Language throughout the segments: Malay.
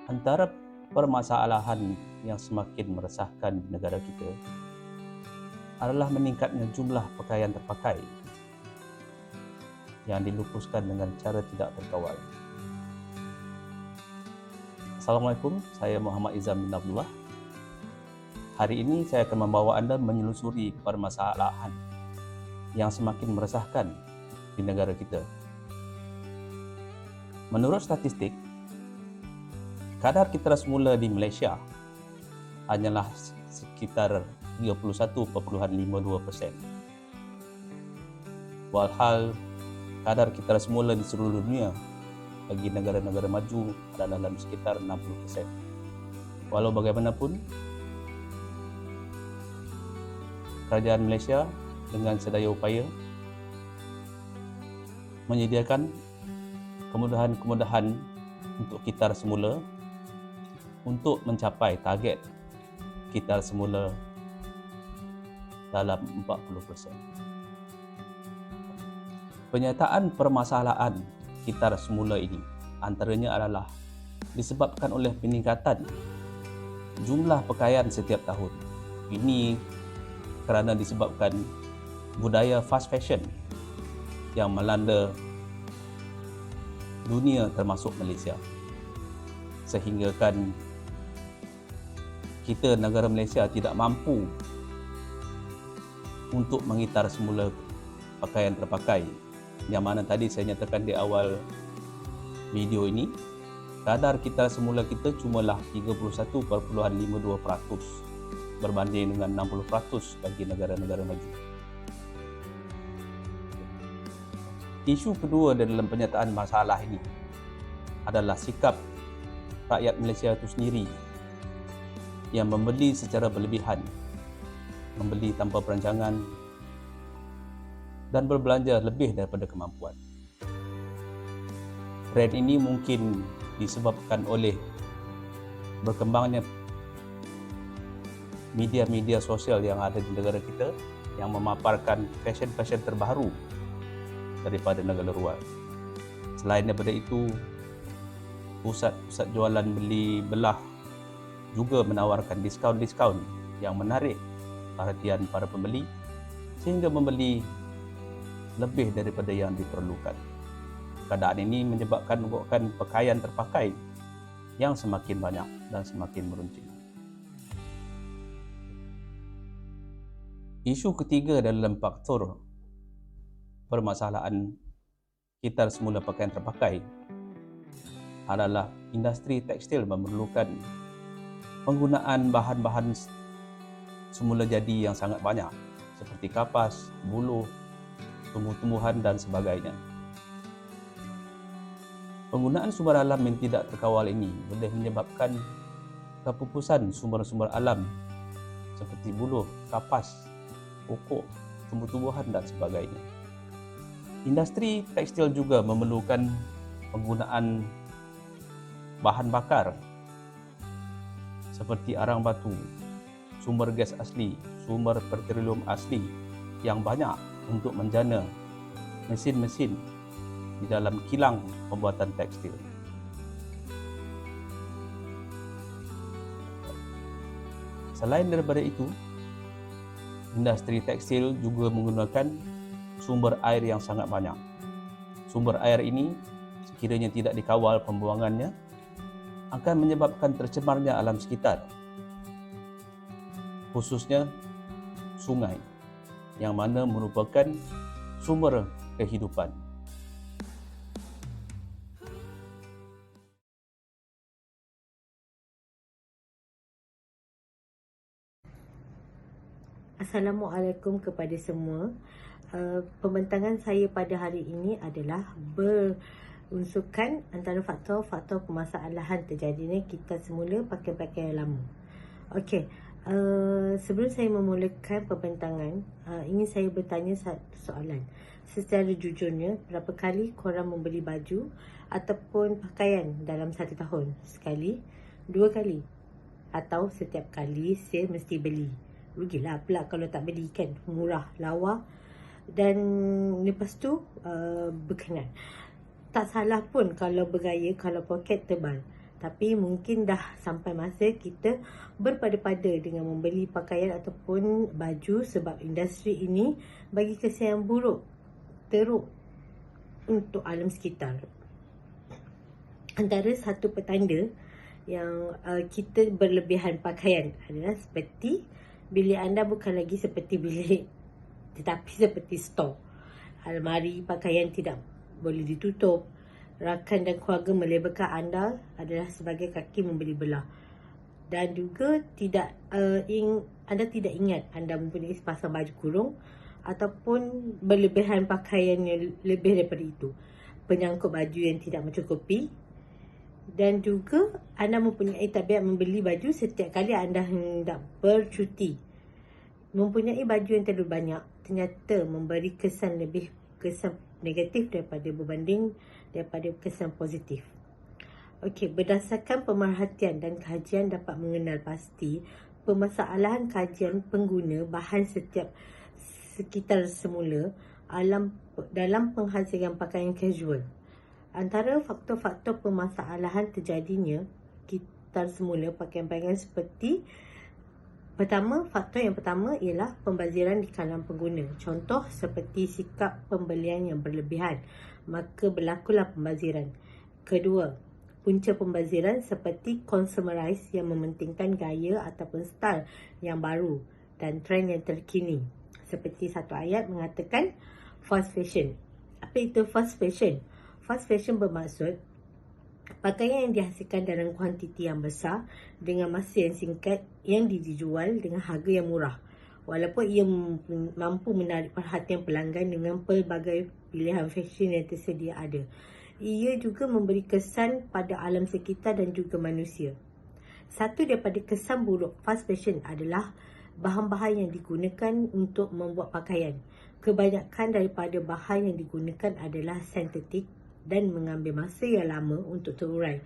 Antara permasalahan yang semakin meresahkan di negara kita adalah meningkatnya jumlah pakaian terpakai yang dilupuskan dengan cara tidak terkawal. Assalamualaikum, saya Muhammad Izam bin Abdullah. Hari ini saya akan membawa anda menyelusuri permasalahan yang semakin meresahkan di negara kita. Menurut statistik, kadar kita semula di Malaysia hanyalah sekitar 31.52%. Walhal kadar kita semula di seluruh dunia bagi negara-negara maju adalah dalam sekitar 60%. Walau bagaimanapun, kerajaan Malaysia dengan sedaya upaya menyediakan kemudahan-kemudahan untuk kita semula untuk mencapai target kita semula dalam 40%. Penyataan permasalahan kita semula ini antaranya adalah disebabkan oleh peningkatan jumlah pakaian setiap tahun. Ini kerana disebabkan budaya fast fashion yang melanda dunia termasuk Malaysia, sehingga kan kita negara Malaysia tidak mampu untuk mengitar semula pakaian terpakai, yang mana tadi saya nyatakan di awal video ini, kadar kita semula kita cumalah 31.52% berbanding dengan 60% bagi negara-negara maju. Isu kedua dalam penyataan masalah ini adalah sikap rakyat Malaysia itu sendiri yang membeli secara berlebihan, membeli tanpa perancangan dan berbelanja lebih daripada kemampuan. Trend ini mungkin disebabkan oleh berkembangnya media-media sosial yang ada di negara kita yang memaparkan fashion-fashion terbaru daripada negara luar. Selain daripada itu, pusat-pusat jualan beli belah juga menawarkan diskaun-diskaun yang menarik perhatian para pembeli sehingga membeli lebih daripada yang diperlukan. Keadaan ini menyebabkan pakaian terpakai yang semakin banyak dan semakin meruncing. Isu ketiga dalam faktor permasalahan kita semula pakaian terpakai adalah industri tekstil memerlukan penggunaan bahan-bahan semula jadi yang sangat banyak seperti kapas, buluh, tumbuh-tumbuhan dan sebagainya. Penggunaan sumber alam yang tidak terkawal ini boleh menyebabkan kepupusan sumber-sumber alam seperti buluh, kapas, pokok, tumbuh-tumbuhan dan sebagainya. Industri tekstil juga memerlukan penggunaan bahan bakar seperti arang batu, sumber gas asli, sumber petroleum asli yang banyak untuk menjana mesin-mesin di dalam kilang pembuatan tekstil. Selain daripada itu, industri tekstil juga menggunakan sumber air yang sangat banyak. Sumber air ini sekiranya tidak dikawal pembuangannya akan menyebabkan tercemarnya alam sekitar, khususnya sungai yang mana merupakan sumber kehidupan. Assalamualaikum kepada semua. Pembentangan saya pada hari ini adalah berunsurkan antara faktor-faktor permasalahan terjadinya kita semula pakai pakaian lama. Okey, sebelum saya memulakan pembentangan, ingin saya bertanya satu soalan. Secara jujurnya, berapa kali korang membeli baju ataupun pakaian dalam satu tahun? Sekali, dua kali, atau setiap kali sale mesti beli? Rugilah pula kalau tak beli kan, murah, lawa. Dan lepas tu berkenan. Tak salah pun kalau bergaya, kalau poket tebal. Tapi mungkin dah sampai masa kita berpada-pada dengan membeli pakaian ataupun baju, sebab industri ini bagi kesan yang buruk, teruk untuk alam sekitar. Antara satu petanda yang kita berlebihan pakaian adalah seperti bilik anda bukan lagi seperti bilik, tetapi seperti stor. Almari pakaian tidak boleh ditutup. Rakan dan keluarga melabelkan anda adalah sebagai kaki membeli belah. Dan juga anda tidak ingat anda mempunyai sepasang baju kurung ataupun berlebihan pakaian yang lebih daripada itu. Penyangkut baju yang tidak mencukupi. Dan juga anda mempunyai tabiat membeli baju setiap kali anda hendak bercuti. Mempunyai baju yang terlalu banyak ternyata memberi kesan negatif daripada kesan positif. Okey, berdasarkan pemerhatian dan kajian dapat mengenal pasti permasalahan kajian pengguna bahan sekitar semula dalam penghasilan pakaian casual. Antara faktor-faktor permasalahan terjadinya sekitar semula pakaian-pakaian seperti faktor yang pertama ialah pembaziran di kalangan pengguna. Contoh seperti sikap pembelian yang berlebihan, maka berlakulah pembaziran. Kedua, punca pembaziran seperti consumerize yang mementingkan gaya ataupun style yang baru dan trend yang terkini. Seperti satu ayat mengatakan fast fashion. Apa itu fast fashion? Fast fashion bermaksud pakaian yang dihasilkan dalam kuantiti yang besar dengan masa yang singkat yang dijual dengan harga yang murah. Walaupun ia mampu menarik perhatian pelanggan dengan pelbagai pilihan fashion yang tersedia ada. Ia juga memberi kesan pada alam sekitar dan juga manusia. Satu daripada kesan buruk fast fashion adalah bahan-bahan yang digunakan untuk membuat pakaian. Kebanyakan daripada bahan yang digunakan adalah sintetik dan mengambil masa yang lama untuk terurai,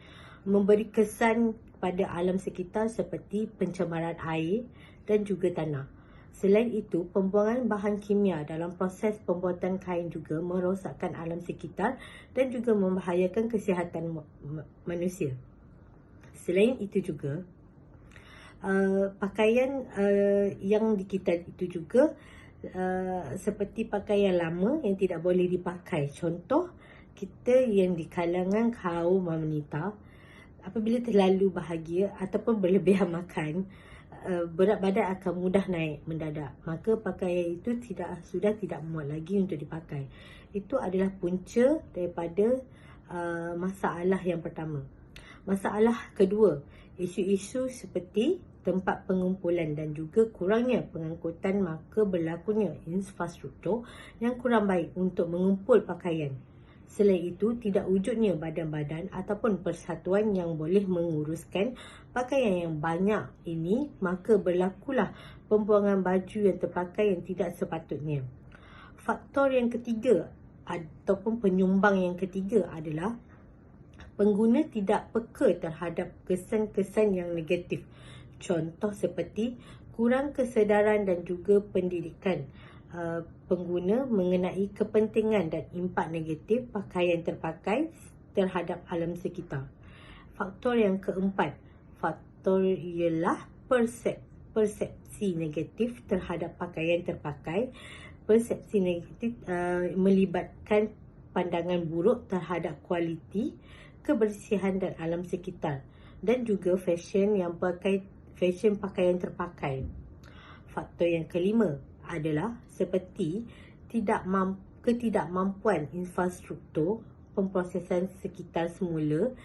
memberi kesan pada alam sekitar seperti pencemaran air dan juga tanah. Selain itu, pembuangan bahan kimia dalam proses pembuatan kain juga merosakkan alam sekitar dan juga membahayakan kesihatan manusia. Selain itu juga, pakaian yang dikital itu juga seperti pakaian lama yang tidak boleh dipakai. Contoh, kita yang di kalangan kaum wanita apabila terlalu bahagia ataupun berlebihan makan, berat badan akan mudah naik mendadak. Maka pakaian itu sudah tidak muat lagi untuk dipakai. Itu adalah punca daripada masalah yang pertama. Masalah kedua, isu-isu seperti tempat pengumpulan dan juga kurangnya pengangkutan, maka berlakunya infrastruktur yang kurang baik untuk mengumpul pakaian. Selain itu, tidak wujudnya badan-badan ataupun persatuan yang boleh menguruskan pakaian yang banyak ini, maka berlakulah pembuangan baju yang terpakai yang tidak sepatutnya. Faktor yang ketiga ataupun penyumbang yang ketiga adalah pengguna tidak peka terhadap kesan-kesan yang negatif. Contoh seperti kurang kesedaran dan juga pendidikan pengguna mengenai kepentingan dan impak negatif pakaian terpakai terhadap alam sekitar. Faktor yang keempat, faktor ialah persepsi negatif terhadap pakaian terpakai. Persepsi negatif melibatkan pandangan buruk terhadap kualiti, kebersihan dan alam sekitar dan juga fashion pakaian terpakai. Faktor yang kelima adalah seperti ketidakmampuan infrastruktur pemprosesan sekitar semula.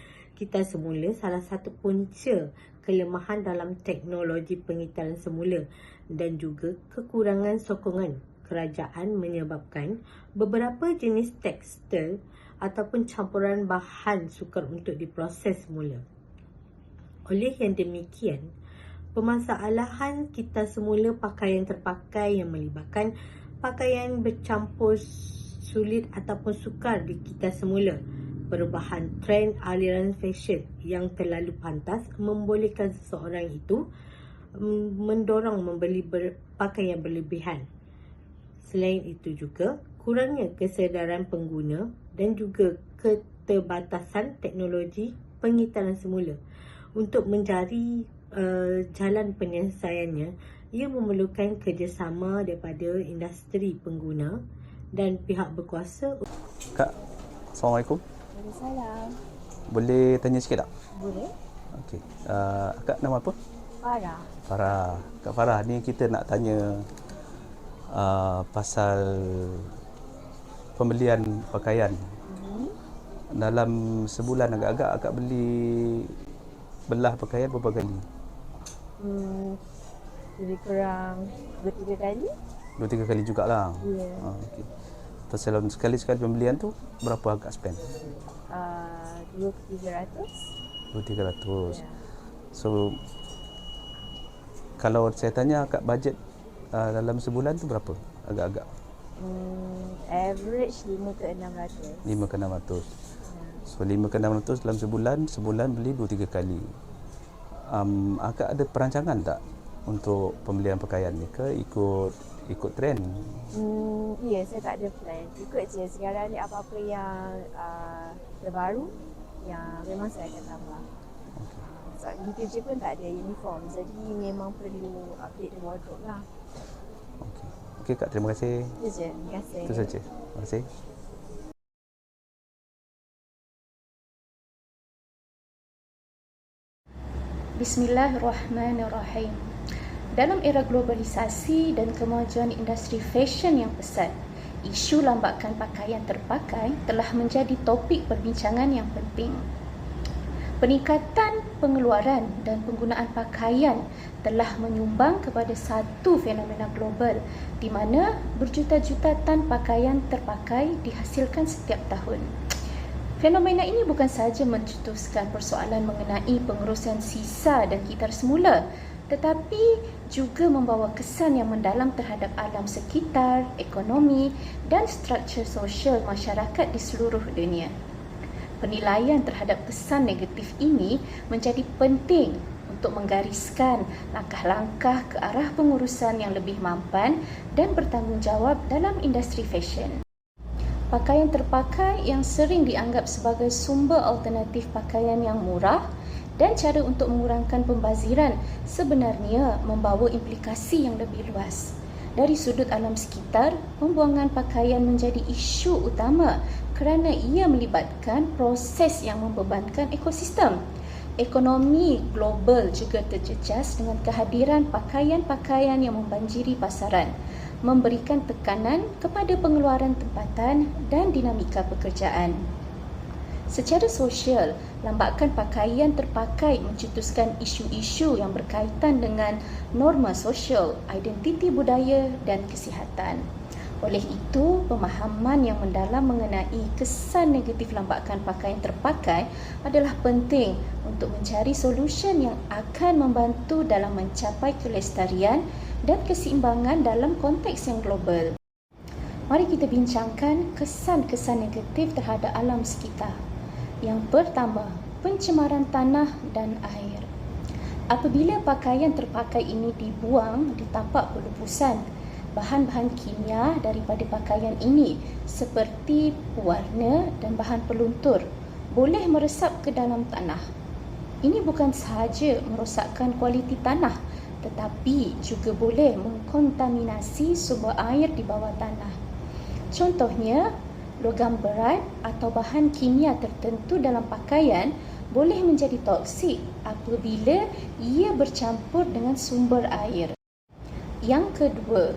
Salah satu punca kelemahan dalam teknologi pengitaran semula dan juga kekurangan sokongan kerajaan menyebabkan beberapa jenis tekstil ataupun campuran bahan sukar untuk diproses semula. Oleh yang demikian, permasalahan kita semula pakaian terpakai yang melibatkan pakaian bercampur sulit ataupun sukar di kita semula. Perubahan trend aliran fashion yang terlalu pantas membolehkan seseorang itu mendorong membeli pakaian berlebihan. Selain itu juga, kurangnya kesedaran pengguna dan juga keterbatasan teknologi pengitaran semula. Untuk mencari jalan penyelesaiannya, ia memerlukan kerjasama daripada industri pengguna dan pihak berkuasa. Kak, Assalamualaikum. Waalaikumsalam. Boleh tanya sikit tak? Boleh? Okey. Kak nama apa? Farah. Farah. Kak Farah, ni kita nak tanya pasal pembelian pakaian. Dalam sebulan agak-agak akak beli belah pakaian berapa kali? Lebih kurang 2-3 kali. 2-3 kali jugalah. Ya. Okey. Terus dalam sekali-sekali pembelian tu berapa agak spend? 200-300. 200-300. Ya. So kalau saya tanya akak bajet dalam sebulan tu berapa agak-agak? Average 5 ke 600. 5 ke 600. Ya. So 5 ke 600 dalam sebulan beli 2-3 kali. Akak ada perancangan tak untuk pembelian pakaian ni ke ikut trend? Ya, saya tak ada plan. Ikut je sekarang ni apa-apa yang terbaru yang memang saya akan tambah. So, di kerja pun tak ada uniform, jadi memang perlu update the wardrobe lah. Okey. Okey Kak, terima kasih. Itu je, terima kasih. Itu saja. Terima kasih. Bismillahirrahmanirrahim. Dalam era globalisasi dan kemajuan industri fashion yang pesat, isu lambakan pakaian terpakai telah menjadi topik perbincangan yang penting. Peningkatan pengeluaran dan penggunaan pakaian telah menyumbang kepada satu fenomena global di mana berjuta-juta tan pakaian terpakai dihasilkan setiap tahun. Fenomena ini bukan sahaja mencetuskan persoalan mengenai pengurusan sisa dan kitar semula, tetapi juga membawa kesan yang mendalam terhadap alam sekitar, ekonomi dan struktur sosial masyarakat di seluruh dunia. Penilaian terhadap kesan negatif ini menjadi penting untuk menggariskan langkah-langkah ke arah pengurusan yang lebih mampan dan bertanggungjawab dalam industri fashion. Pakaian terpakai yang sering dianggap sebagai sumber alternatif pakaian yang murah dan cara untuk mengurangkan pembaziran sebenarnya membawa implikasi yang lebih luas. Dari sudut alam sekitar, pembuangan pakaian menjadi isu utama kerana ia melibatkan proses yang membebankan ekosistem. Ekonomi global juga terjejas dengan kehadiran pakaian-pakaian yang membanjiri pasaran, memberikan tekanan kepada pengeluaran tempatan dan dinamika pekerjaan. Secara sosial, lambakan pakaian terpakai mencetuskan isu-isu yang berkaitan dengan norma sosial, identiti budaya dan kesihatan. Oleh itu, pemahaman yang mendalam mengenai kesan negatif lambakan pakaian terpakai adalah penting untuk mencari solusi yang akan membantu dalam mencapai kelestarian dan keseimbangan dalam konteks yang global. Mari kita bincangkan kesan-kesan negatif terhadap alam sekitar. Yang pertama, pencemaran tanah dan air. Apabila pakaian terpakai ini dibuang di tapak pelupusan, bahan-bahan kimia daripada pakaian ini seperti pewarna dan bahan peluntur boleh meresap ke dalam tanah. Ini bukan sahaja merosakkan kualiti tanah, tetapi juga boleh mengkontaminasi sumber air di bawah tanah. Contohnya, logam berat atau bahan kimia tertentu dalam pakaian boleh menjadi toksik apabila ia bercampur dengan sumber air. Yang kedua,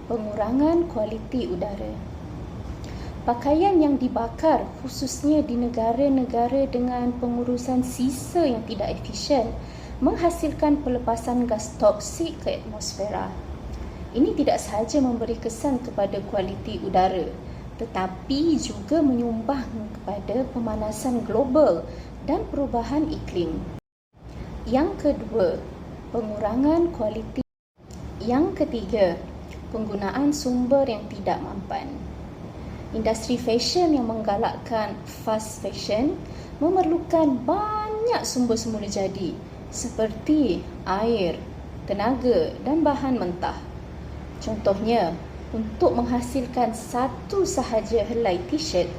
pengurangan kualiti udara. Pakaian yang dibakar khususnya di negara-negara dengan pengurusan sisa yang tidak efisien menghasilkan pelepasan gas toksik ke atmosfera. Ini tidak sahaja memberi kesan kepada kualiti udara, tetapi juga menyumbang kepada pemanasan global dan perubahan iklim. Yang kedua, pengurangan kualiti. Yang ketiga, penggunaan sumber yang tidak mampan. Industri fashion yang menggalakkan fast fashion memerlukan banyak sumber semula jadi seperti air, tenaga dan bahan mentah. Contohnya, untuk menghasilkan satu sahaja helai t-shirt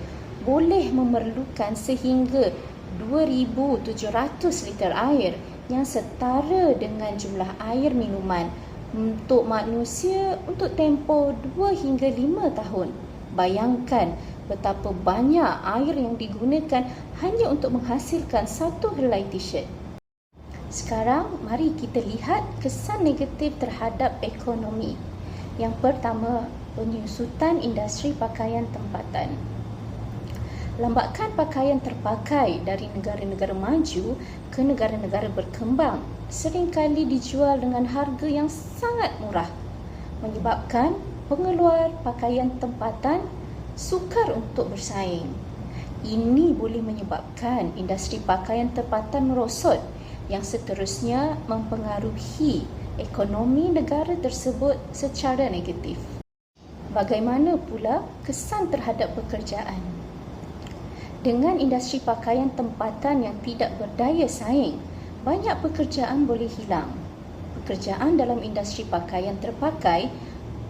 boleh memerlukan sehingga 2,700 liter air yang setara dengan jumlah air minuman untuk manusia untuk tempoh 2 hingga 5 tahun. Bayangkan betapa banyak air yang digunakan hanya untuk menghasilkan satu helai t-shirt. Sekarang, mari kita lihat kesan negatif terhadap ekonomi. Yang pertama, penyusutan industri pakaian tempatan. Lambakan pakaian terpakai dari negara-negara maju ke negara-negara berkembang seringkali dijual dengan harga yang sangat murah, menyebabkan pengeluar pakaian tempatan sukar untuk bersaing. Ini boleh menyebabkan industri pakaian tempatan merosot yang seterusnya mempengaruhi ekonomi negara tersebut secara negatif. Bagaimana pula kesan terhadap pekerjaan? Dengan industri pakaian tempatan yang tidak berdaya saing, banyak pekerjaan boleh hilang. Pekerjaan dalam industri pakaian terpakai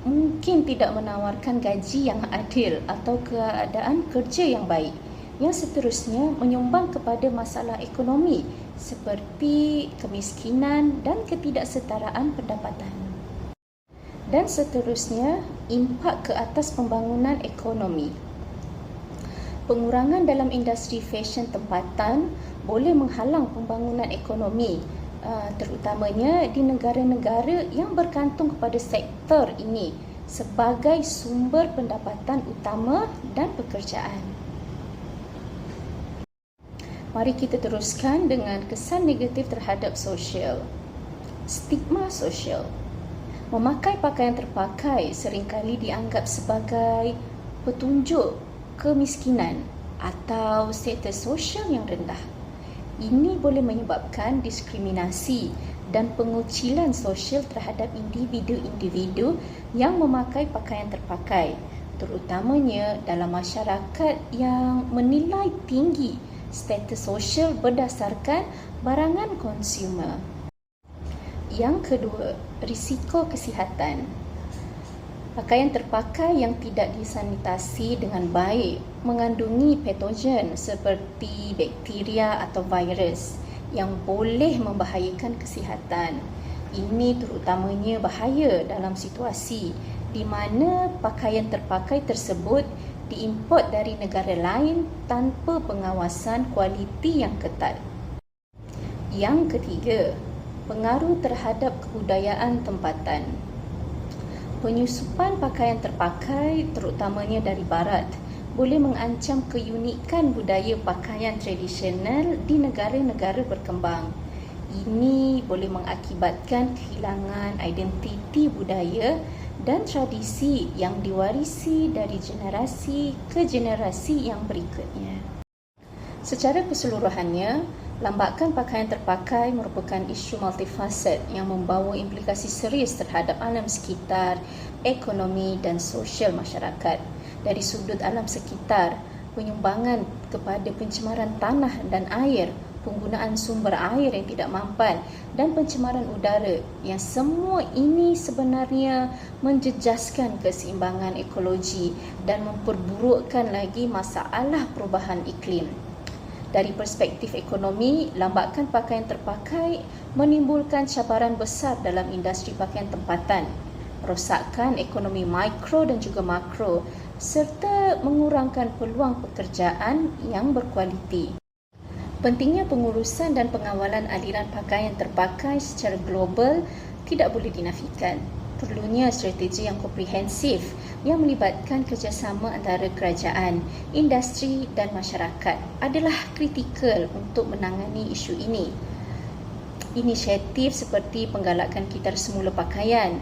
mungkin tidak menawarkan gaji yang adil atau keadaan kerja yang baik, yang seterusnya menyumbang kepada masalah ekonomi seperti kemiskinan dan ketidaksetaraan pendapatan. Dan seterusnya, impak ke atas pembangunan ekonomi. Pengurangan dalam industri fashion tempatan boleh menghalang pembangunan ekonomi, terutamanya di negara-negara yang bergantung kepada sektor ini sebagai sumber pendapatan utama dan pekerjaan. Mari kita teruskan dengan kesan negatif terhadap sosial. Stigma sosial. Memakai pakaian terpakai seringkali dianggap sebagai petunjuk kemiskinan atau status sosial yang rendah. Ini boleh menyebabkan diskriminasi dan pengucilan sosial terhadap individu-individu yang memakai pakaian terpakai, terutamanya dalam masyarakat yang menilai tinggi status sosial berdasarkan barangan konsumer. Yang kedua, risiko kesihatan. Pakaian terpakai yang tidak disanitasi dengan baik mengandungi patogen seperti bakteria atau virus yang boleh membahayakan kesihatan. Ini terutamanya bahaya dalam situasi di mana pakaian terpakai tersebut diimport dari negara lain tanpa pengawasan kualiti yang ketat. Yang ketiga, pengaruh terhadap kebudayaan tempatan. Penyusupan pakaian terpakai, terutamanya dari barat, boleh mengancam keunikan budaya pakaian tradisional di negara-negara berkembang. Ini boleh mengakibatkan kehilangan identiti budaya dan tradisi yang diwarisi dari generasi ke generasi yang berikutnya. Secara keseluruhannya, lambakan pakaian terpakai merupakan isu multifaset yang membawa implikasi serius terhadap alam sekitar, ekonomi dan sosial masyarakat. Dari sudut alam sekitar, penyumbangan kepada pencemaran tanah dan air, penggunaan sumber air yang tidak mampan dan pencemaran udara, yang semua ini sebenarnya menjejaskan keseimbangan ekologi dan memperburukkan lagi masalah perubahan iklim. Dari perspektif ekonomi, lambakan pakaian terpakai menimbulkan cabaran besar dalam industri pakaian tempatan, merosakkan ekonomi mikro dan juga makro, serta mengurangkan peluang pekerjaan yang berkualiti. Pentingnya pengurusan dan pengawalan aliran pakaian terpakai secara global tidak boleh dinafikan. Perlunya strategi yang komprehensif yang melibatkan kerjasama antara kerajaan, industri dan masyarakat adalah kritikal untuk menangani isu ini. Inisiatif seperti penggalakan kitar semula pakaian,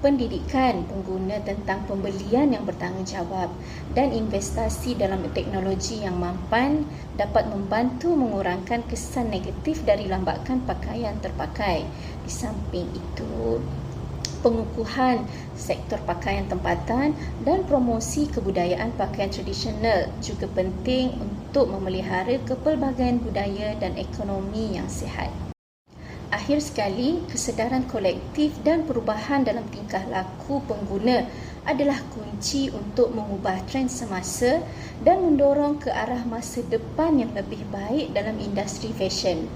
pendidikan pengguna tentang pembelian yang bertanggungjawab dan investasi dalam teknologi yang mampan dapat membantu mengurangkan kesan negatif dari lambakan pakaian terpakai. Di samping itu, pengukuhan sektor pakaian tempatan dan promosi kebudayaan pakaian tradisional juga penting untuk memelihara kepelbagaian budaya dan ekonomi yang sihat. Akhir sekali, kesedaran kolektif dan perubahan dalam tingkah laku pengguna adalah kunci untuk mengubah trend semasa dan mendorong ke arah masa depan yang lebih baik dalam industri fashion.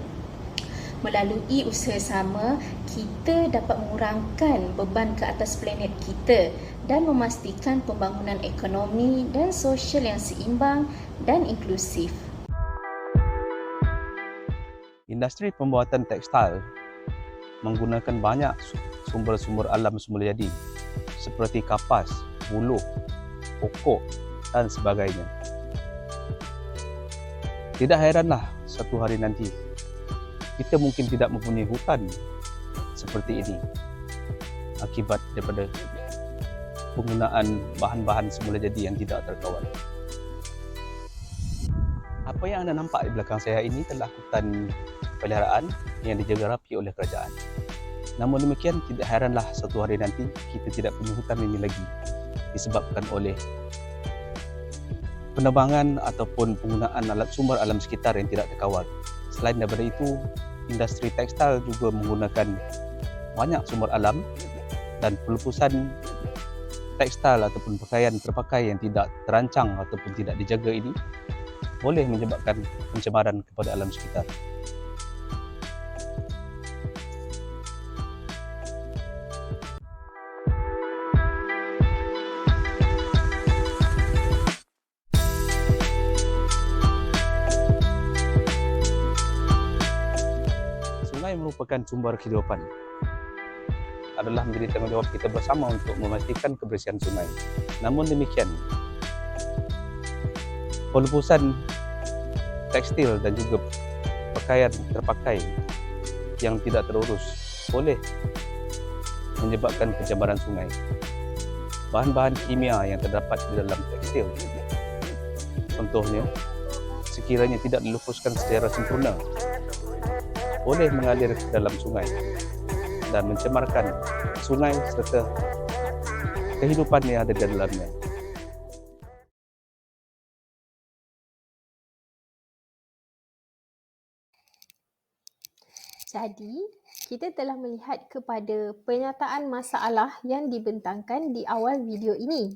Melalui usaha sama, kita dapat mengurangkan beban ke atas planet kita dan memastikan pembangunan ekonomi dan sosial yang seimbang dan inklusif. Industri pembuatan tekstil menggunakan banyak sumber-sumber alam semula jadi seperti kapas, buluh, pokok dan sebagainya. Tidak heranlah satu hari nanti kita mungkin tidak mempunyai hutan seperti ini akibat daripada penggunaan bahan-bahan semula jadi yang tidak terkawal. Apa yang anda nampak di belakang saya ini adalah hutan peliharaan yang dijaga rapi oleh kerajaan. Namun demikian, tidak heranlah satu hari nanti kita tidak punya hutan ini lagi disebabkan oleh penebangan ataupun penggunaan alat sumber alam sekitar yang tidak terkawal. Selain daripada itu, industri tekstil juga menggunakan banyak sumber alam dan pelepasan tekstil ataupun pakaian terpakai yang tidak terancang ataupun tidak dijaga ini boleh menyebabkan pencemaran kepada alam sekitar. Sungai merupakan sumber kehidupan. Adalah menjadi tanggungjawab kita bersama untuk memastikan kebersihan sungai. Namun demikian, pelepasan tekstil dan juga pakaian terpakai yang tidak terurus boleh menyebabkan pencemaran sungai. Bahan-bahan kimia yang terdapat di dalam tekstil, contohnya, sekiranya tidak dilupuskan secara sempurna, boleh mengalir ke dalam sungai dan mencemarkan sungai serta kehidupan yang ada di dalamnya. Jadi, kita telah melihat kepada penyataan masalah yang dibentangkan di awal video ini.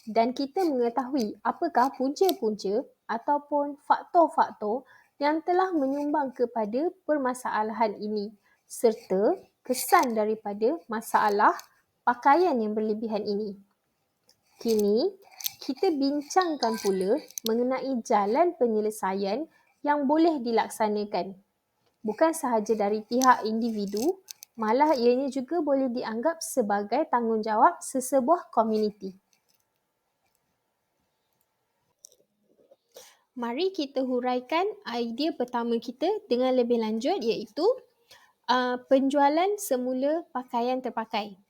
Dan kita mengetahui apakah punca-punca ataupun faktor-faktor yang telah menyumbang kepada permasalahan ini serta kesan daripada masalah pakaian yang berlebihan ini. Kini, kita bincangkan pula mengenai jalan penyelesaian yang boleh dilaksanakan. Bukan sahaja dari pihak individu, malah ianya juga boleh dianggap sebagai tanggungjawab sesebuah komuniti. Mari kita huraikan idea pertama kita dengan lebih lanjut iaitu penjualan semula pakaian terpakai.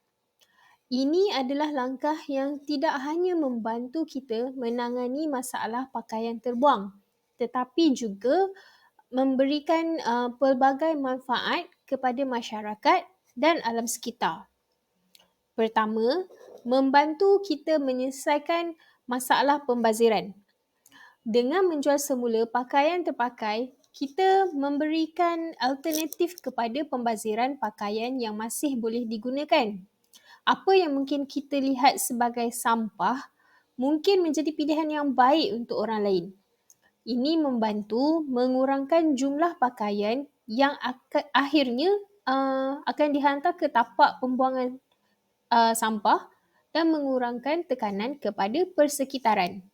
Ini adalah langkah yang tidak hanya membantu kita menangani masalah pakaian terbuang, tetapi juga memberikan pelbagai manfaat kepada masyarakat dan alam sekitar. Pertama, membantu kita menyelesaikan masalah pembaziran. Dengan menjual semula pakaian terpakai, kita memberikan alternatif kepada pembaziran pakaian yang masih boleh digunakan. Apa yang mungkin kita lihat sebagai sampah mungkin menjadi pilihan yang baik untuk orang lain. Ini membantu mengurangkan jumlah pakaian yang akhirnya akan dihantar ke tapak pembuangan sampah dan mengurangkan tekanan kepada persekitaran.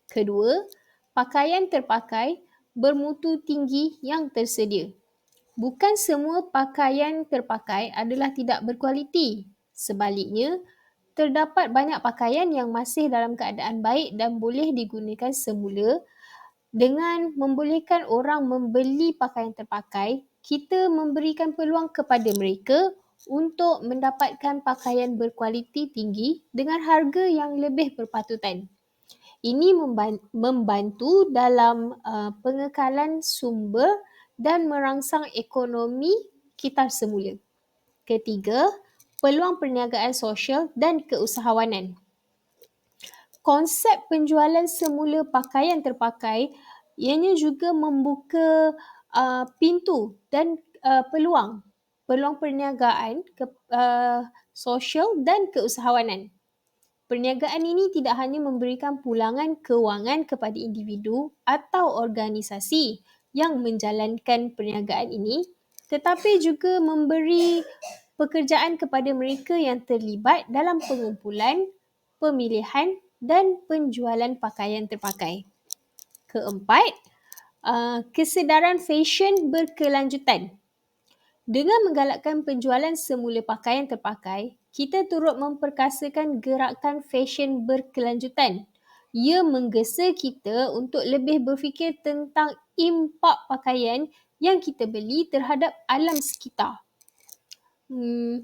Kedua, pakaian terpakai bermutu tinggi yang tersedia. Bukan semua pakaian terpakai adalah tidak berkualiti. Sebaliknya, terdapat banyak pakaian yang masih dalam keadaan baik dan boleh digunakan semula. Dengan membolehkan orang membeli pakaian terpakai, kita memberikan peluang kepada mereka untuk mendapatkan pakaian berkualiti tinggi dengan harga yang lebih berpatutan. Ini membantu dalam pengekalan sumber dan merangsang ekonomi kita semula. Ketiga, peluang perniagaan sosial dan keusahawanan. Konsep penjualan semula pakaian terpakai ianya juga membuka pintu dan peluang perniagaan, sosial dan keusahawanan. Perniagaan ini tidak hanya memberikan pulangan kewangan kepada individu atau organisasi yang menjalankan perniagaan ini, tetapi juga memberi pekerjaan kepada mereka yang terlibat dalam pengumpulan, pemilihan dan penjualan pakaian terpakai. Keempat, kesedaran fashion berkelanjutan. Dengan menggalakkan penjualan semula pakaian terpakai, kita turut memperkasakan gerakan fashion berkelanjutan. Ia menggesa kita untuk lebih berfikir tentang impak pakaian yang kita beli terhadap alam sekitar.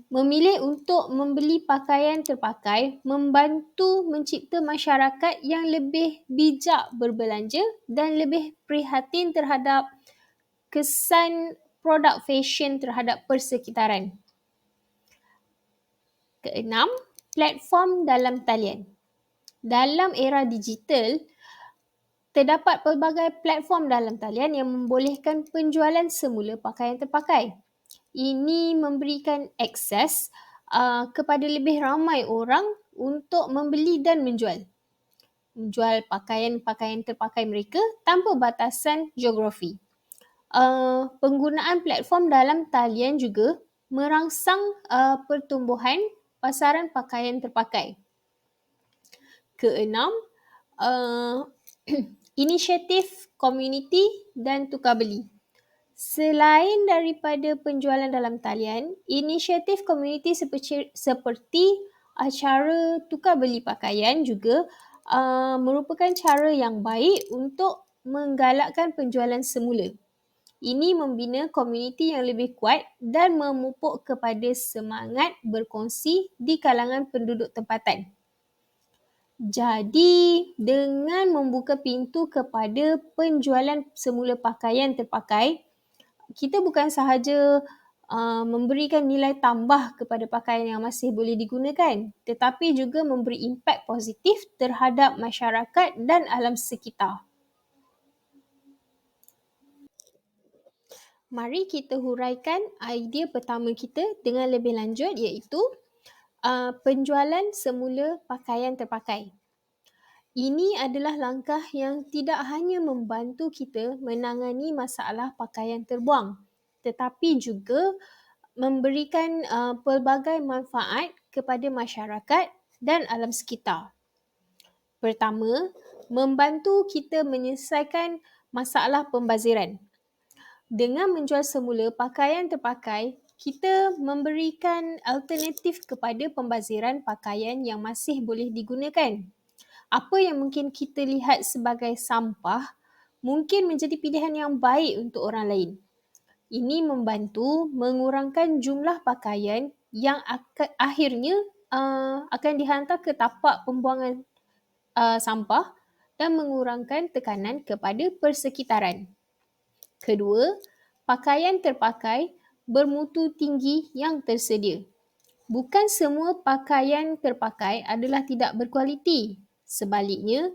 Memilih untuk membeli pakaian terpakai membantu mencipta masyarakat yang lebih bijak berbelanja dan lebih prihatin terhadap kesan produk fashion terhadap persekitaran. Keenam, platform dalam talian. Dalam era digital, terdapat pelbagai platform dalam talian yang membolehkan penjualan semula pakaian terpakai. Ini memberikan akses kepada lebih ramai orang untuk membeli dan menjual pakaian-pakaian terpakai mereka tanpa batasan geografi. Penggunaan platform dalam talian juga merangsang pertumbuhan pasaran pakaian terpakai. Keenam, inisiatif komuniti dan tukar beli. Selain daripada penjualan dalam talian, inisiatif komuniti seperti acara tukar beli pakaian juga merupakan cara yang baik untuk menggalakkan penjualan semula. Ini membina komuniti yang lebih kuat dan memupuk kepada semangat berkongsi di kalangan penduduk tempatan. Jadi, dengan membuka pintu kepada penjualan semula pakaian terpakai, kita bukan sahaja memberikan nilai tambah kepada pakaian yang masih boleh digunakan, tetapi juga memberi impak positif terhadap masyarakat dan alam sekitar. Mari kita huraikan idea pertama kita dengan lebih lanjut, iaitu penjualan semula pakaian terpakai. Ini adalah langkah yang tidak hanya membantu kita menangani masalah pakaian terbuang, tetapi juga memberikan pelbagai manfaat kepada masyarakat dan alam sekitar. Pertama, membantu kita menyelesaikan masalah pembaziran. Dengan menjual semula pakaian terpakai, kita memberikan alternatif kepada pembaziran pakaian yang masih boleh digunakan. Apa yang mungkin kita lihat sebagai sampah mungkin menjadi pilihan yang baik untuk orang lain. Ini membantu mengurangkan jumlah pakaian yang akhirnya akan dihantar ke tapak pembuangan sampah dan mengurangkan tekanan kepada persekitaran. Kedua, pakaian terpakai bermutu tinggi yang tersedia. Bukan semua pakaian terpakai adalah tidak berkualiti. Sebaliknya,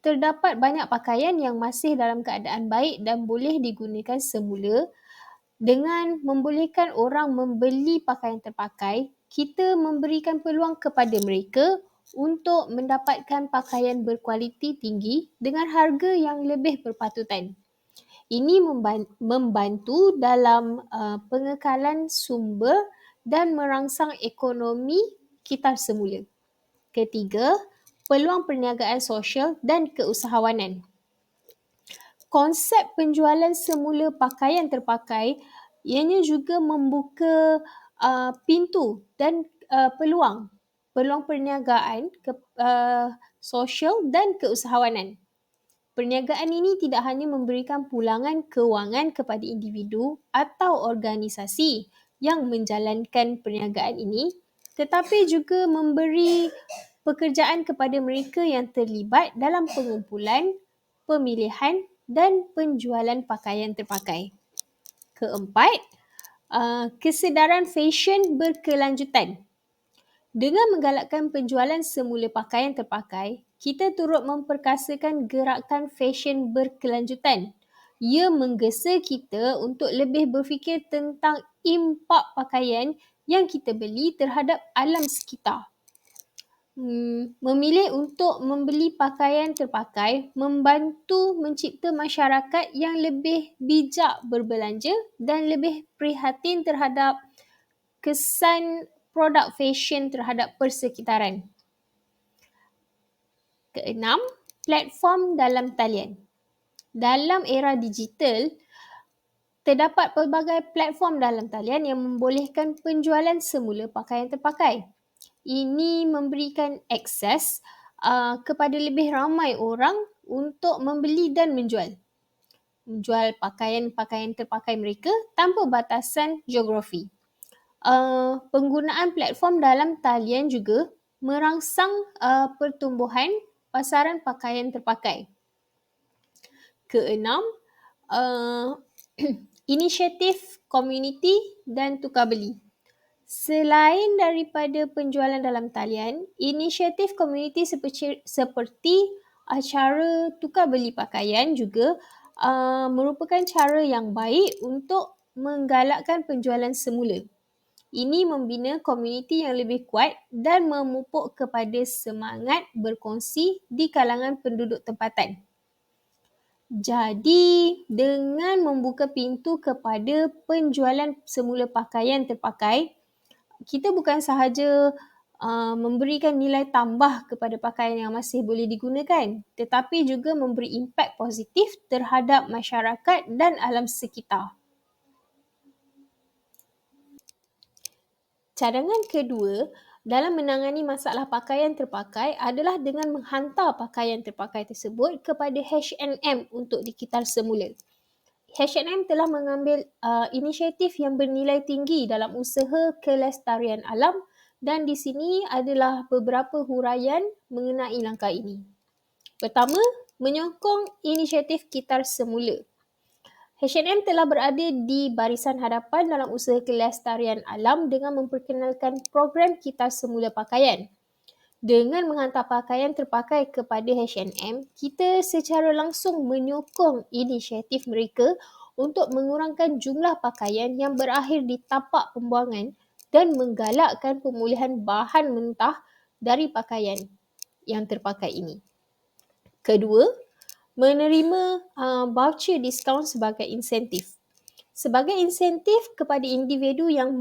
terdapat banyak pakaian yang masih dalam keadaan baik dan boleh digunakan semula. Dengan membolehkan orang membeli pakaian terpakai, kita memberikan peluang kepada mereka untuk mendapatkan pakaian berkualiti tinggi dengan harga yang lebih berpatutan. Ini membantu dalam pengekalan sumber dan merangsang ekonomi kita semula. Ketiga, peluang perniagaan sosial dan keusahawanan. Konsep penjualan semula pakaian terpakai ianya juga membuka pintu dan peluang perniagaan sosial dan keusahawanan. Perniagaan ini tidak hanya memberikan pulangan kewangan kepada individu atau organisasi yang menjalankan perniagaan ini, tetapi juga memberi pekerjaan kepada mereka yang terlibat dalam pengumpulan, pemilihan dan penjualan pakaian terpakai. Keempat, kesedaran fashion berkelanjutan. Dengan menggalakkan penjualan semula pakaian terpakai, kita turut memperkasakan gerakan fashion berkelanjutan. Ia menggesa kita untuk lebih berfikir tentang impak pakaian yang kita beli terhadap alam sekitar. Memilih untuk membeli pakaian terpakai membantu mencipta masyarakat yang lebih bijak berbelanja dan lebih prihatin terhadap kesan produk fashion terhadap persekitaran. Keenam, platform dalam talian. Dalam era digital, terdapat pelbagai platform dalam talian yang membolehkan penjualan semula pakaian terpakai. Ini memberikan akses kepada lebih ramai orang untuk membeli dan menjual pakaian-pakaian terpakai mereka tanpa batasan geografi. Penggunaan platform dalam talian juga merangsang pertumbuhan pasaran pakaian terpakai. Keenam, inisiatif komuniti dan tukar beli. Selain daripada penjualan dalam talian, inisiatif komuniti seperti acara tukar beli pakaian juga merupakan cara yang baik untuk menggalakkan penjualan semula. Ini membina komuniti yang lebih kuat dan memupuk kepada semangat berkongsi di kalangan penduduk tempatan. Jadi, dengan membuka pintu kepada penjualan semula pakaian terpakai, kita bukan sahaja memberikan nilai tambah kepada pakaian yang masih boleh digunakan, tetapi juga memberi impak positif terhadap masyarakat dan alam sekitar. Cadangan kedua dalam menangani masalah pakaian terpakai adalah dengan menghantar pakaian terpakai tersebut kepada H&M untuk dikitar semula. H&M telah mengambil inisiatif yang bernilai tinggi dalam usaha kelestarian alam dan di sini adalah beberapa huraian mengenai langkah ini. Pertama, menyokong inisiatif kitar semula. H&M telah berada di barisan hadapan dalam usaha kelestarian alam dengan memperkenalkan program kitar semula pakaian. Dengan menghantar pakaian terpakai kepada H&M, kita secara langsung menyokong inisiatif mereka untuk mengurangkan jumlah pakaian yang berakhir di tapak pembuangan dan menggalakkan pemulihan bahan mentah dari pakaian yang terpakai ini. Kedua, menerima voucher diskaun sebagai insentif. Sebagai insentif kepada individu yang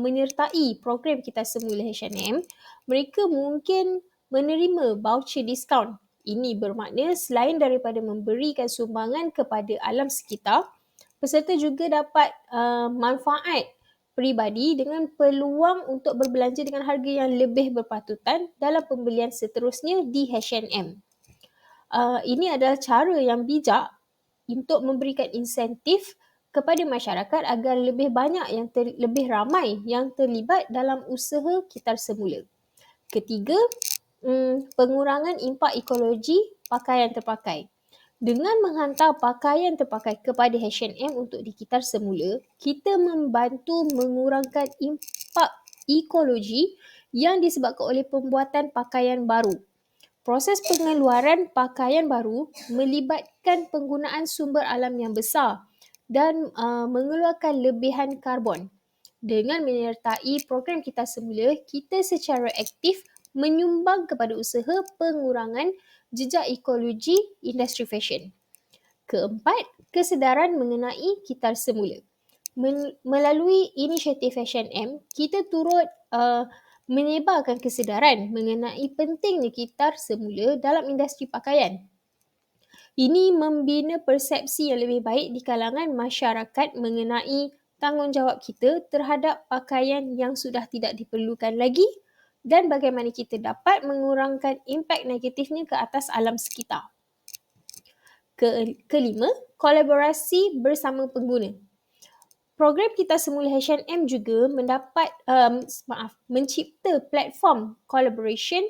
menyertai program Kitar Semula H&M, mereka mungkin menerima voucher diskaun. Ini bermakna selain daripada memberikan sumbangan kepada alam sekitar, peserta juga dapat manfaat peribadi dengan peluang untuk berbelanja dengan harga yang lebih berpatutan dalam pembelian seterusnya di H&M. Ini adalah cara yang bijak untuk memberikan insentif kepada masyarakat agar lebih banyak lebih ramai yang terlibat dalam usaha kitar semula. Ketiga, pengurangan impak ekologi pakaian terpakai. Dengan menghantar pakaian terpakai kepada H&M untuk dikitar semula, kita membantu mengurangkan impak ekologi yang disebabkan oleh pembuatan pakaian baru. Proses pengeluaran pakaian baru melibatkan penggunaan sumber alam yang besar dan mengeluarkan lebihan karbon. Dengan menyertai program Kitar Semula, kita secara aktif menyumbang kepada usaha pengurangan jejak ekologi industri fashion. Keempat, kesedaran mengenai Kitar Semula. Melalui inisiatif H&M, kita turut menyebarkan kesedaran mengenai pentingnya kitar semula dalam industri pakaian. Ini membina persepsi yang lebih baik di kalangan masyarakat mengenai tanggungjawab kita terhadap pakaian yang sudah tidak diperlukan lagi dan bagaimana kita dapat mengurangkan impak negatifnya ke atas alam sekitar. Kelima, kolaborasi bersama pengguna. Program Kitar Semula H&M juga mencipta platform collaboration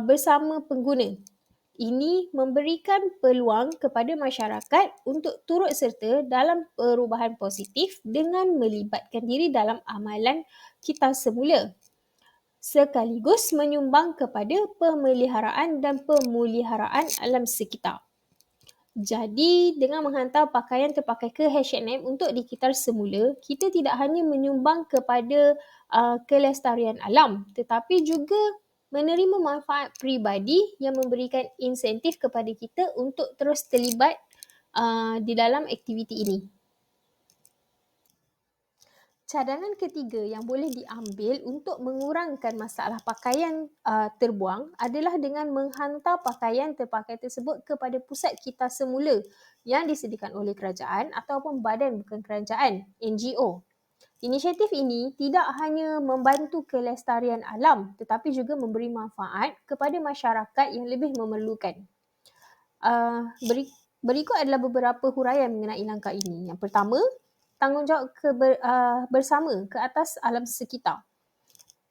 bersama pengguna. Ini memberikan peluang kepada masyarakat untuk turut serta dalam perubahan positif dengan melibatkan diri dalam amalan Kitar Semula, sekaligus menyumbang kepada pemeliharaan dan pemuliharaan alam sekitar. Jadi, dengan menghantar pakaian terpakai ke H&M untuk dikitar semula, kita tidak hanya menyumbang kepada kelestarian alam, tetapi juga menerima manfaat peribadi yang memberikan insentif kepada kita untuk terus terlibat di dalam aktiviti ini. Cadangan ketiga yang boleh diambil untuk mengurangkan masalah pakaian terbuang adalah dengan menghantar pakaian terpakai tersebut kepada pusat kitar semula yang disediakan oleh kerajaan ataupun badan bukan kerajaan, NGO. Inisiatif ini tidak hanya membantu kelestarian alam tetapi juga memberi manfaat kepada masyarakat yang lebih memerlukan. Berikut adalah beberapa huraian mengenai langkah ini. Yang pertama, tanggungjawab bersama ke atas alam sekitar.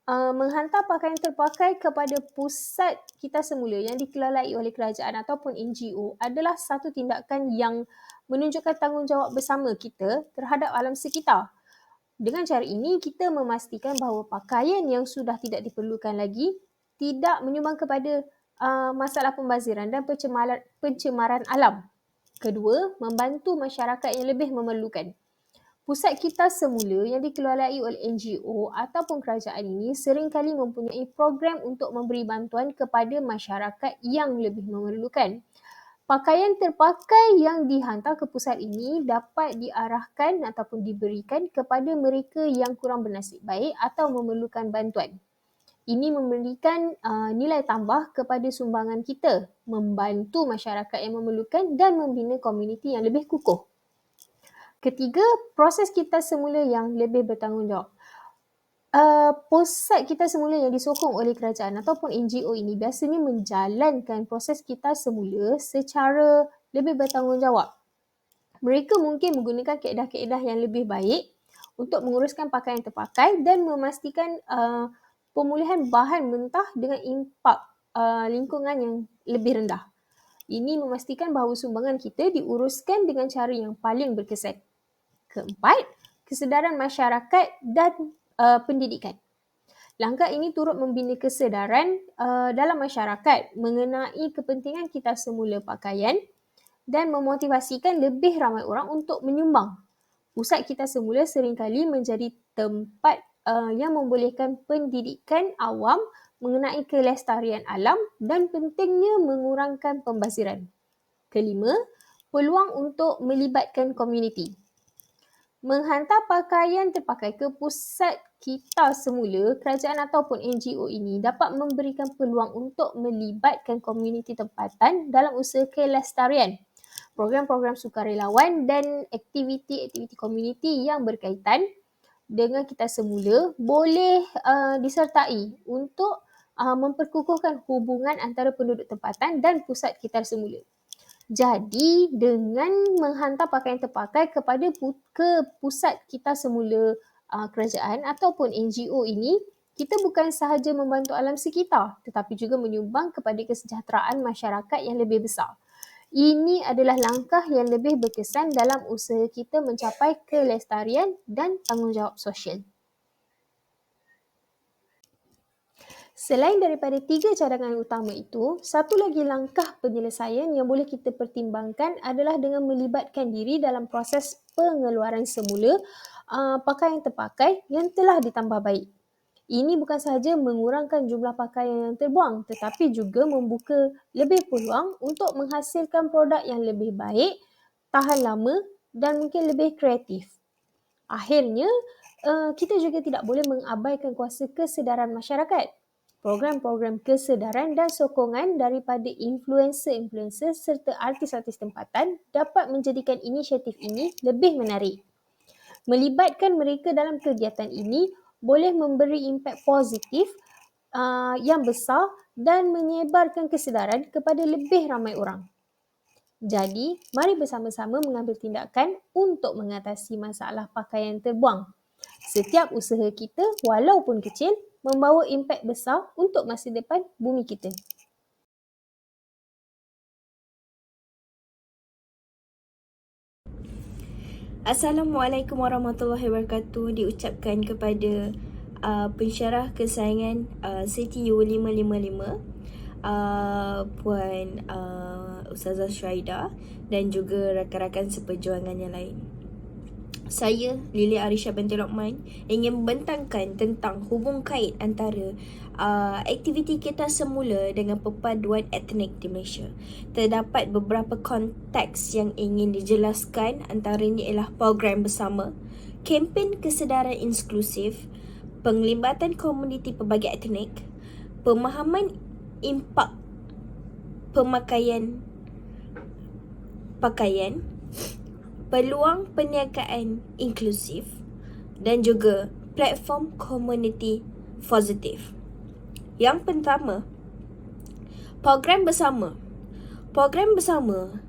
Menghantar pakaian terpakai kepada pusat kitar semula yang dikelolai oleh kerajaan ataupun NGO adalah satu tindakan yang menunjukkan tanggungjawab bersama kita terhadap alam sekitar. Dengan cara ini, kita memastikan bahawa pakaian yang sudah tidak diperlukan lagi tidak menyumbang kepada masalah pembaziran dan pencemaran alam. Kedua, membantu masyarakat yang lebih memerlukan. Pusat kitar semula yang dikelolai oleh NGO ataupun kerajaan ini seringkali mempunyai program untuk memberi bantuan kepada masyarakat yang lebih memerlukan. Pakaian terpakai yang dihantar ke pusat ini dapat diarahkan ataupun diberikan kepada mereka yang kurang bernasib baik atau memerlukan bantuan. Ini memberikan nilai tambah kepada sumbangan kita, membantu masyarakat yang memerlukan dan membina komuniti yang lebih kukuh. Ketiga, proses kitar semula yang lebih bertanggungjawab. Pusat kitar semula yang disokong oleh kerajaan ataupun NGO ini biasanya menjalankan proses kitar semula secara lebih bertanggungjawab. Mereka mungkin menggunakan kaedah-kaedah yang lebih baik untuk menguruskan pakaian terpakai dan memastikan pemulihan bahan mentah dengan impak lingkungan yang lebih rendah. Ini memastikan bahawa sumbangan kita diuruskan dengan cara yang paling berkesan. Keempat, kesedaran masyarakat dan pendidikan. Langkah ini turut membina kesedaran dalam masyarakat mengenai kepentingan kitar semula pakaian dan memotivasikan lebih ramai orang untuk menyumbang. Pusat kitar semula seringkali menjadi tempat yang membolehkan pendidikan awam mengenai kelestarian alam dan pentingnya mengurangkan pembaziran. Kelima, peluang untuk melibatkan komuniti. Menghantar pakaian terpakai ke pusat kitar semula, kerajaan ataupun NGO ini dapat memberikan peluang untuk melibatkan komuniti tempatan dalam usaha kelestarian. Program-program sukarelawan dan aktiviti-aktiviti komuniti yang berkaitan dengan kitar semula boleh disertai untuk memperkukuhkan hubungan antara penduduk tempatan dan pusat kitar semula. Jadi, dengan menghantar pakaian terpakai ke pusat kitar semula kerajaan ataupun NGO ini, kita bukan sahaja membantu alam sekitar tetapi juga menyumbang kepada kesejahteraan masyarakat yang lebih besar. Ini adalah langkah yang lebih berkesan dalam usaha kita mencapai kelestarian dan tanggungjawab sosial. Selain daripada 3 cadangan utama itu, satu lagi langkah penyelesaian yang boleh kita pertimbangkan adalah dengan melibatkan diri dalam proses pengeluaran semula pakaian terpakai yang telah ditambah baik. Ini bukan sahaja mengurangkan jumlah pakaian yang terbuang tetapi juga membuka lebih peluang untuk menghasilkan produk yang lebih baik, tahan lama dan mungkin lebih kreatif. Akhirnya, kita juga tidak boleh mengabaikan kuasa kesedaran masyarakat. Program-program kesedaran dan sokongan daripada influencer-influencer serta artis-artis tempatan dapat menjadikan inisiatif ini lebih menarik. Melibatkan mereka dalam kegiatan ini boleh memberi impak positif yang besar dan menyebarkan kesedaran kepada lebih ramai orang. Jadi, mari bersama-sama mengambil tindakan untuk mengatasi masalah pakaian terbuang. Setiap usaha kita, walaupun kecil, membawa impak besar untuk masa depan bumi kita. Assalamualaikum warahmatullahi wabarakatuh diucapkan kepada pensyarah kesayangan CTU 555 Puan Ustazah Syahida dan juga rakan-rakan seperjuangan yang lain. Saya, Lily Arisha binti Lokman, ingin membentangkan tentang hubung kait antara aktiviti kita semula dengan perpaduan etnik di Malaysia. Terdapat beberapa konteks yang ingin dijelaskan, antaranya ialah program bersama, kempen kesedaran inklusif, penglibatan komuniti pelbagai etnik, pemahaman impak pemakaian pakaian, peluang perniagaan inklusif dan juga platform komuniti positif. Yang pertama, program bersama. Program bersama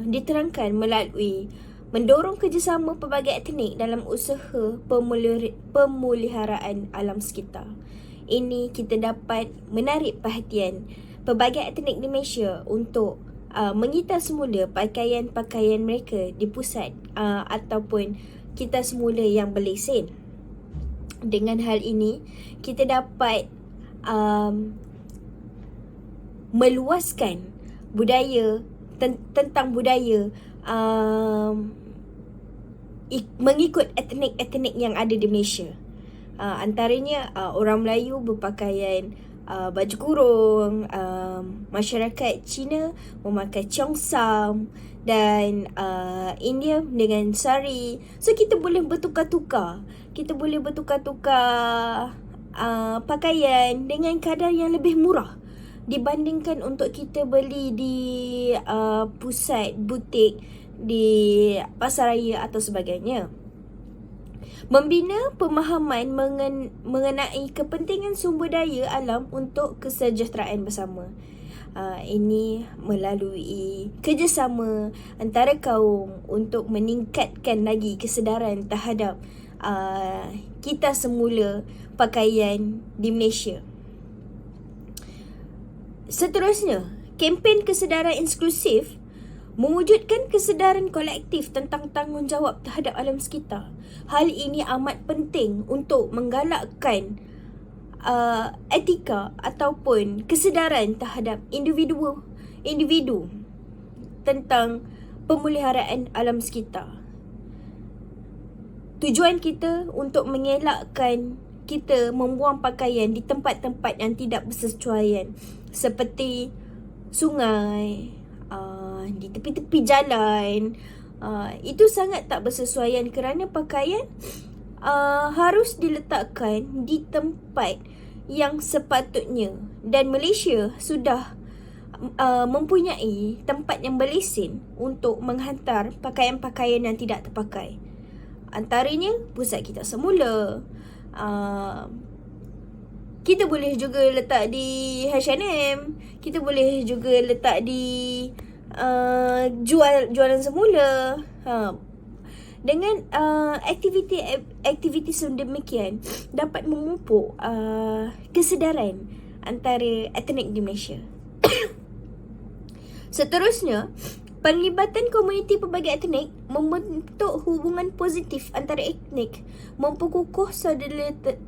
diterangkan melalui mendorong kerjasama pelbagai etnik dalam usaha pemeliharaan alam sekitar. Ini kita dapat menarik perhatian pelbagai etnik di Malaysia untuk mengitar semula pakaian-pakaian mereka di pusat ataupun kita semula yang berlesen. Dengan hal ini, kita dapat meluaskan budaya tentang budaya mengikut etnik-etnik yang ada di Malaysia. Antaranya orang Melayu berpakaian baju kurung, masyarakat Cina memakai cheongsam dan India dengan sari. So kita boleh bertukar-tukar. Kita boleh bertukar-tukar pakaian dengan kadar yang lebih murah dibandingkan untuk kita beli di pusat butik di pasaraya atau sebagainya. Membina pemahaman mengenai kepentingan sumber daya alam untuk kesejahteraan bersama. Ini melalui kerjasama antara kaum untuk meningkatkan lagi kesedaran terhadap kita semula pakaian di Malaysia. Seterusnya, kempen kesedaran inklusif mewujudkan kesedaran kolektif tentang tanggungjawab terhadap alam sekitar. Hal ini amat penting untuk menggalakkan etika ataupun kesedaran terhadap individu tentang pemeliharaan alam sekitar. Tujuan kita untuk mengelakkan kita membuang pakaian di tempat-tempat yang tidak bersesuaian seperti sungai, di tepi-tepi jalan. Itu sangat tak bersesuaian kerana pakaian harus diletakkan di tempat yang sepatutnya, dan Malaysia sudah mempunyai tempat yang berlesen untuk menghantar pakaian-pakaian yang tidak terpakai. Antaranya pusat kita semula. Kita boleh juga letak di H&M. Kita boleh juga letak di jualan semula. Dengan aktiviti sedemikian dapat memupuk kesedaran antara etnik di Malaysia. Seterusnya, penglibatan komuniti pelbagai etnik membentuk hubungan positif antara etnik, memperkukuh solidaritas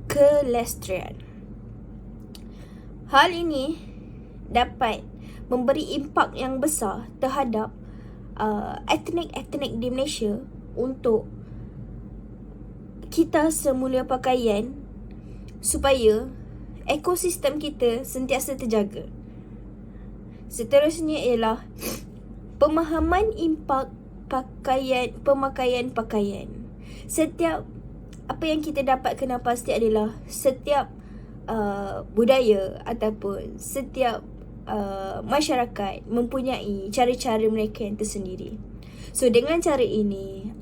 kelestarian. Hal ini dapat memberi impak yang besar terhadap etnik-etnik di Malaysia untuk kita semula pakaian supaya ekosistem kita sentiasa terjaga. Seterusnya ialah pemahaman impak pemakaian pakaian. Setiap apa yang kita dapatkan pasti adalah setiap budaya ataupun setiap masyarakat mempunyai cara-cara mereka yang tersendiri. So dengan cara ini,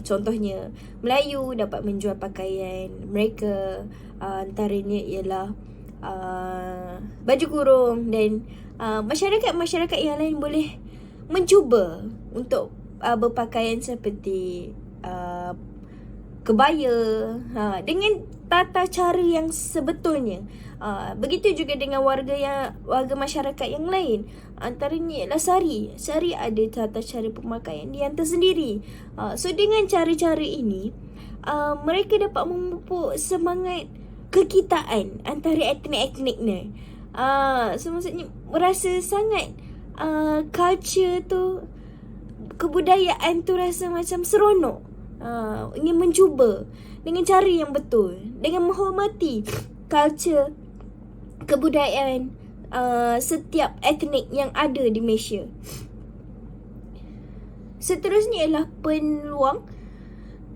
contohnya Melayu dapat menjual pakaian mereka, antaranya ialah baju kurung, dan masyarakat-masyarakat yang lain boleh mencuba untuk berpakaian seperti kebaya dengan tata cara yang sebetulnya. Begitu juga dengan warga masyarakat yang lain. Antaranya ialah sari. Sari ada tata cara pemakaian yang tersendiri. So dengan cara-cara ini, mereka dapat memupuk semangat kekitaan antara etnik-etnik ni. So maksudnya rasa sangat culture tu, kebudayaan tu rasa macam seronok. Ingin mencuba dengan cara yang betul, dengan menghormati culture, kebudayaan setiap etnik yang ada di Malaysia. Seterusnya ialah peluang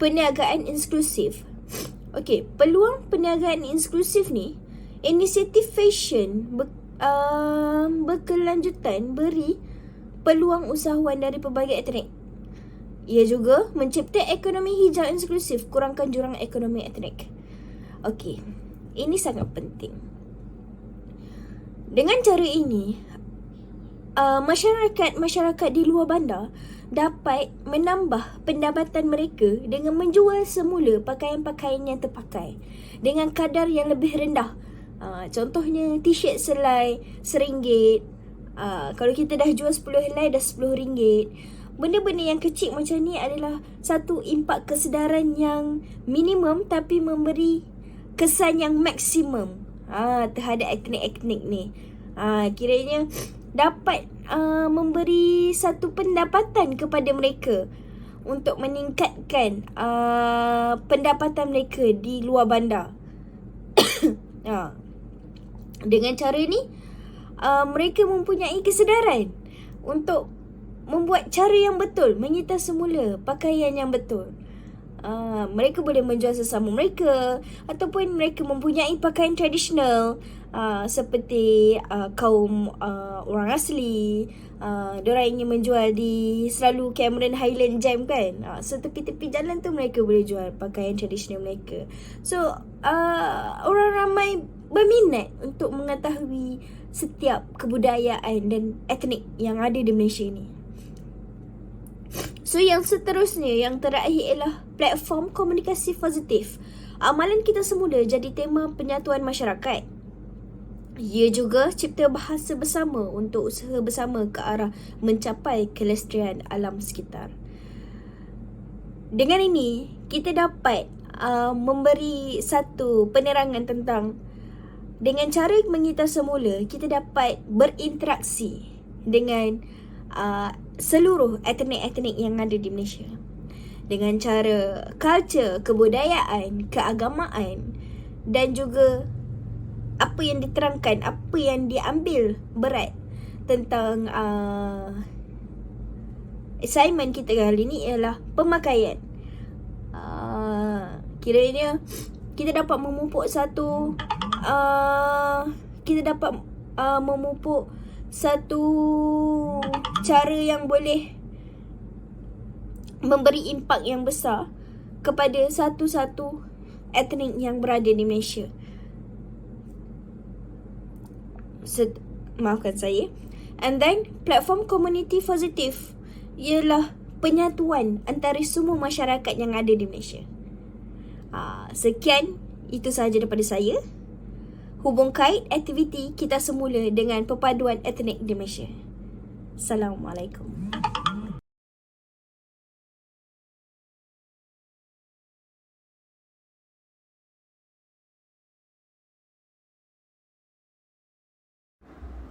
perniagaan inklusif. Okey, peluang perniagaan inklusif ni, inisiatif fashion berkelanjutan beri peluang usahawan dari pelbagai etnik. Ia juga mencipta ekonomi hijau inklusif, kurangkan jurang ekonomi etnik. Okey, ini sangat penting. Dengan cara ini, masyarakat di luar bandar dapat menambah pendapatan mereka dengan menjual semula pakaian-pakaian yang terpakai dengan kadar yang lebih rendah. Contohnya t-shirt selai RM1. Kalau kita dah jual 10 helai dah RM10. Benda-benda yang kecil macam ni adalah satu impak kesedaran yang minimum tapi memberi kesan yang maksimum terhadap etnik-etnik ni. Kiranya dapat memberi satu pendapatan kepada mereka untuk meningkatkan pendapatan mereka di luar bandar. Dengan cara ni, mereka mempunyai kesedaran untuk membuat cara yang betul, menyita semula pakaian yang betul. Mereka boleh menjual sesama mereka, ataupun mereka mempunyai pakaian tradisional seperti kaum orang asli. Diorang ingin menjual di selalu Cameron Highland Jam kan. So tepi-tepi jalan tu mereka boleh jual pakaian tradisional mereka. So orang ramai berminat untuk mengetahui setiap kebudayaan dan etnik yang ada di Malaysia ni. So yang seterusnya, yang terakhir ialah platform komunikasi positif. Amalan kita semula jadi tema penyatuan masyarakat. Ia juga cipta bahasa bersama untuk usaha bersama ke arah mencapai kelestarian alam sekitar. Dengan ini, kita dapat memberi satu penerangan tentang dengan cara mengita semula, kita dapat berinteraksi dengan seluruh etnik-etnik yang ada di Malaysia. Dengan cara culture, kebudayaan, keagamaan dan juga apa yang diterangkan, apa yang diambil berat tentang assignment kita kali ini ialah pemakaian. Kiranya kita dapat memupuk satu memupuk satu cara yang boleh memberi impak yang besar kepada satu-satu etnik yang berada di Malaysia. Maafkan saya. And then platform community positif ialah penyatuan antara semua masyarakat yang ada di Malaysia. Sekian, itu sahaja daripada saya. Hubung kait aktiviti kita semula dengan perpaduan etnik di Malaysia. Assalamualaikum.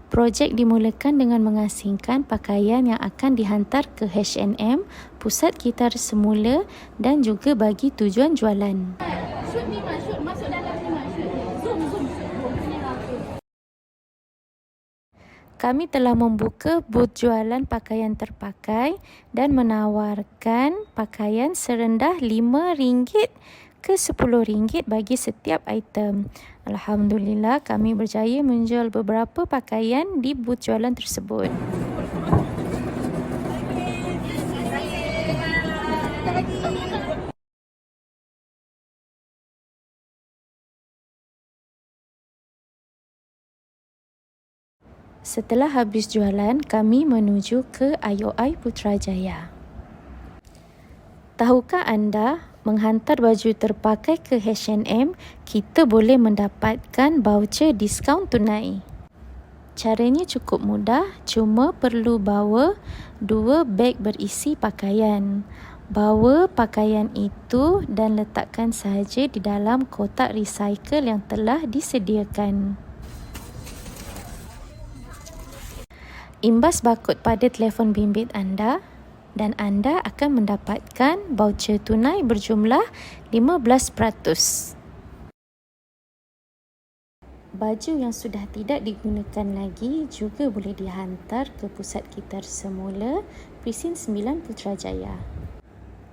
Projek dimulakan dengan mengasingkan pakaian yang akan dihantar ke H&M, pusat kitar semula dan juga bagi tujuan jualan. Kami telah membuka booth jualan pakaian terpakai dan menawarkan pakaian serendah RM5 ke RM10 bagi setiap item. Alhamdulillah, kami berjaya menjual beberapa pakaian di booth jualan tersebut. Setelah habis jualan, kami menuju ke IOI Putrajaya. Tahukah anda, menghantar baju terpakai ke H&M, kita boleh mendapatkan voucher diskaun tunai. Caranya cukup mudah, cuma perlu bawa 2 beg berisi pakaian. Bawa pakaian itu dan letakkan sahaja di dalam kotak recycle yang telah disediakan. Imbas barkod pada telefon bimbit anda dan anda akan mendapatkan voucher tunai berjumlah 15%. Baju yang sudah tidak digunakan lagi juga boleh dihantar ke pusat kitar semula Presin 9 Putrajaya.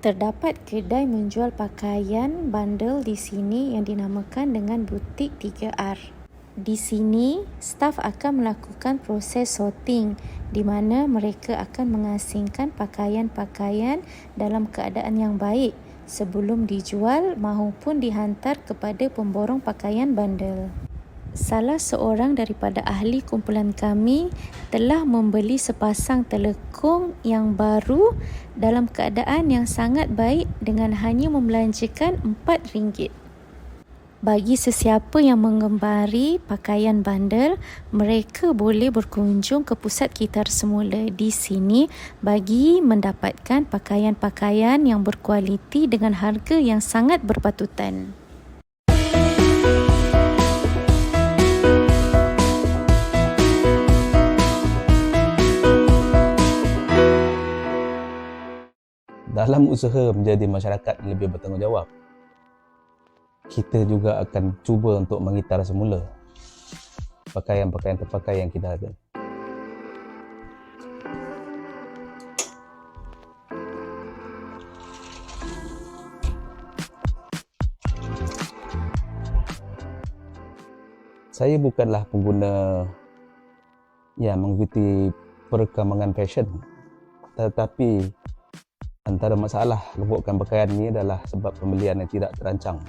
Terdapat kedai menjual pakaian bandel di sini yang dinamakan dengan butik 3R. Di sini, staf akan melakukan proses sorting di mana mereka akan mengasingkan pakaian-pakaian dalam keadaan yang baik sebelum dijual maupun dihantar kepada pemborong pakaian bandel. Salah seorang daripada ahli kumpulan kami telah membeli sepasang telekung yang baru dalam keadaan yang sangat baik dengan hanya membelanjakan RM4. Bagi sesiapa yang menggemari pakaian bandel, mereka boleh berkunjung ke pusat kitar semula di sini bagi mendapatkan pakaian-pakaian yang berkualiti dengan harga yang sangat berpatutan. Dalam usaha menjadi masyarakat yang lebih bertanggungjawab, kita juga akan cuba untuk mengitar semula pakaian-pakaian terpakai yang kita ada. Saya bukanlah pengguna yang mengikuti perkembangan fashion, tetapi antara masalah lubukkan pakaian ini adalah sebab pembelian yang tidak terancang.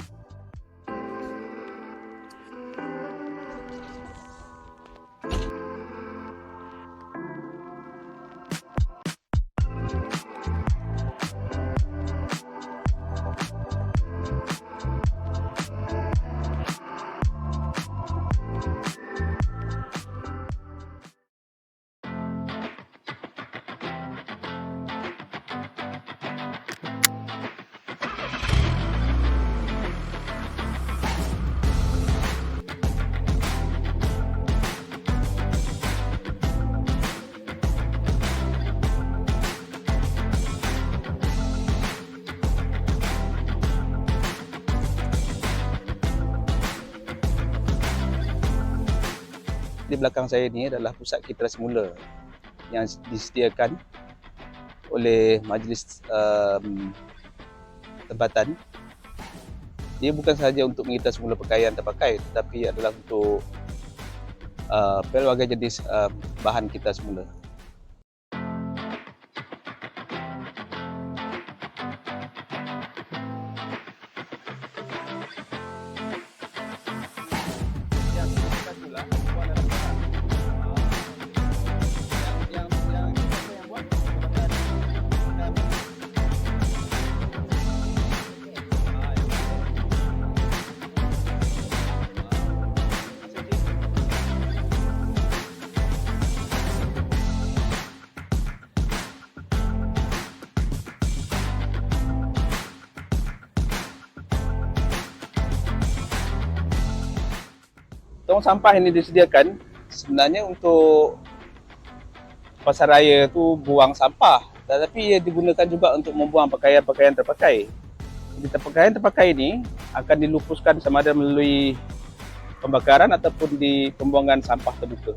Di belakang saya ini adalah pusat kitar semula yang disediakan oleh majlis tempatan. Dia bukan sahaja untuk mengitar semula pakaian terpakai, tetapi adalah untuk pelbagai jenis bahan kitar semula. Tong sampah ini disediakan sebenarnya untuk pasar raya tu buang sampah, tetapi ia digunakan juga untuk membuang pakaian-pakaian terpakai. Jadi pakaian terpakai ini akan dilupuskan sama ada melalui pembakaran ataupun di pembuangan sampah terbuka.